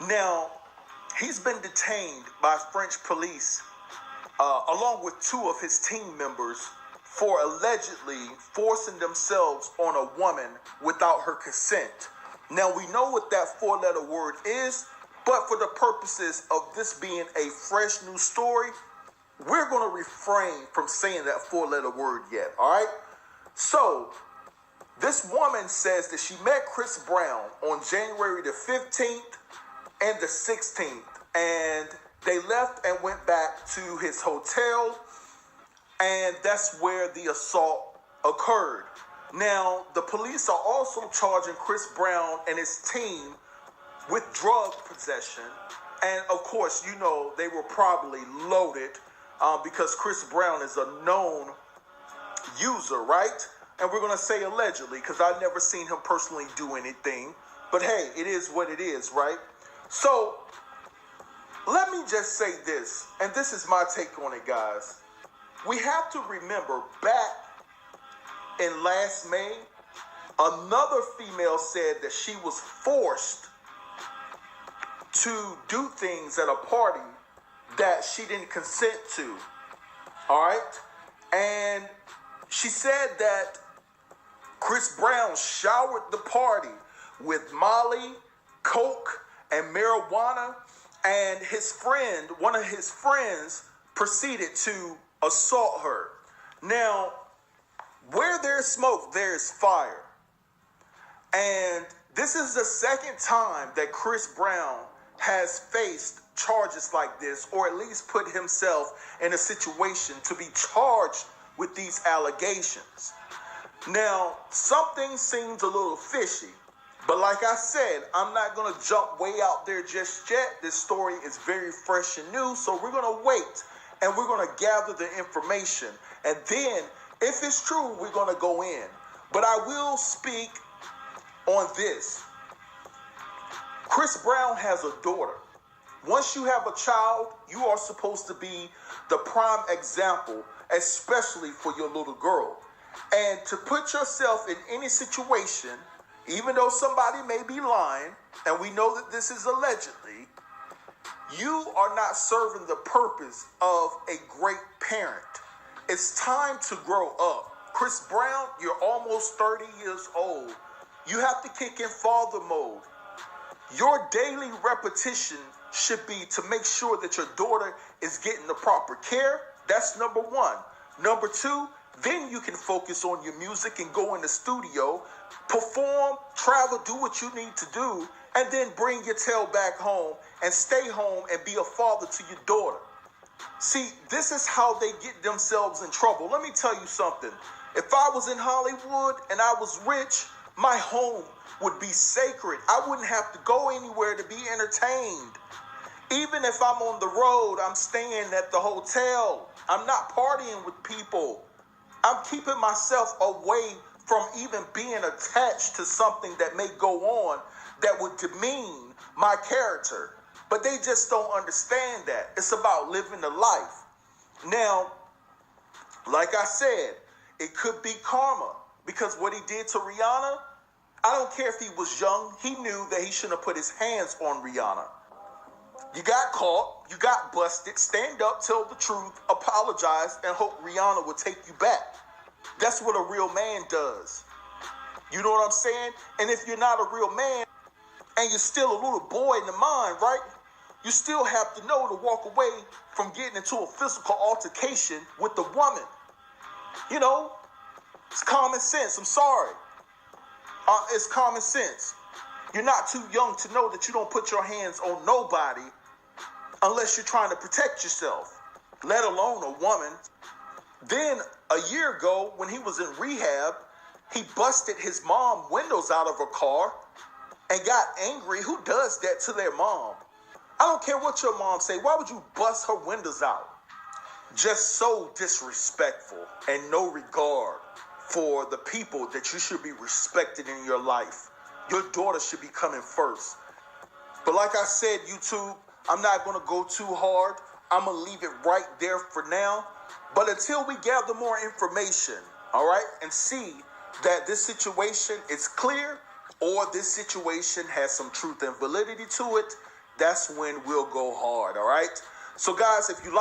Now, he's been detained by French police along with two of his team members for allegedly forcing themselves on a woman without her consent. Now, we know what that four-letter word is, but for the purposes of this being a fresh new story, we're going to refrain from saying that four-letter word yet, all right? So, this woman says that she met Chris Brown on January the 15th and the 16th, and they left and went back to his hotel, and that's where the assault occurred. Now, the police are also charging Chris Brown and his team with drug possession, and of course, you know, they were probably loaded because Chris Brown is a known user, right? And we're going to say allegedly because I've never seen him personally do anything, but hey, it is what it is, right? So, let me just say this, and this is my take on it, guys. We have to remember back in last May, another female said that she was forced to do things at a party that she didn't consent to. All right? And she said that Chris Brown showered the party with Molly, coke, and marijuana, and his friend, one of his friends, proceeded to assault her. Now, where there's smoke, there's fire. And this is the second time that Chris Brown has faced charges like this, or at least put himself in a situation to be charged with these allegations. Now, something seems a little fishy, but like I said, I'm not going to jump way out there just yet. This story is very fresh and new, so we're going to wait and we're going to gather the information. And then, if it's true, we're going to go in. But I will speak on this. Chris Brown has a daughter. Once you have a child, you are supposed to be the prime example, especially for your little girl. And to put yourself in any situation, even though somebody may be lying, and we know that this is allegedly, you are not serving the purpose of a great parent. It's time to grow up. Chris Brown, you're almost 30 years old. You have to kick in father mode. Your daily repetition should be to make sure that your daughter is getting the proper care. That's number one. Number two, then you can focus on your music and go in the studio, perform, travel, do what you need to do, and then bring your tail back home and stay home and be a father to your daughter. See, this is how they get themselves in trouble. Let me tell you something. If I was in Hollywood and I was rich, my home would be sacred. I wouldn't have to go anywhere to be entertained. Even if I'm on the road, I'm staying at the hotel. I'm not partying with people. I'm keeping myself away from even being attached to something that may go on that would demean my character. But they just don't understand that. It's about living the life. Now, like I said, it could be karma, because what he did to Rihanna, I don't care if he was young, he knew that he shouldn't have put his hands on Rihanna. You got caught, you got busted, stand up, tell the truth, apologize, and hope Rihanna will take you back. That's what a real man does. You know what I'm saying? And if you're not a real man, and you're still a little boy in the mind, right? You still have to know to walk away from getting into a physical altercation with the woman. You know, it's common sense. I'm sorry. It's common sense. You're not too young to know that you don't put your hands on nobody unless you're trying to protect yourself, let alone a woman. Then a year ago, when he was in rehab, he busted his mom windows out of her car and got angry. Who does that to their mom? I don't care what your mom say. Why would you bust her windows out? Just so disrespectful and no regard for the people that you should be respected in your life. Your daughter should be coming first. But like I said, YouTube, I'm not going to go too hard. I'm going to leave it right there for now. But until we gather more information, all right, and see that this situation is clear or this situation has some truth and validity to it, that's when we'll go hard. All right. So guys, if you like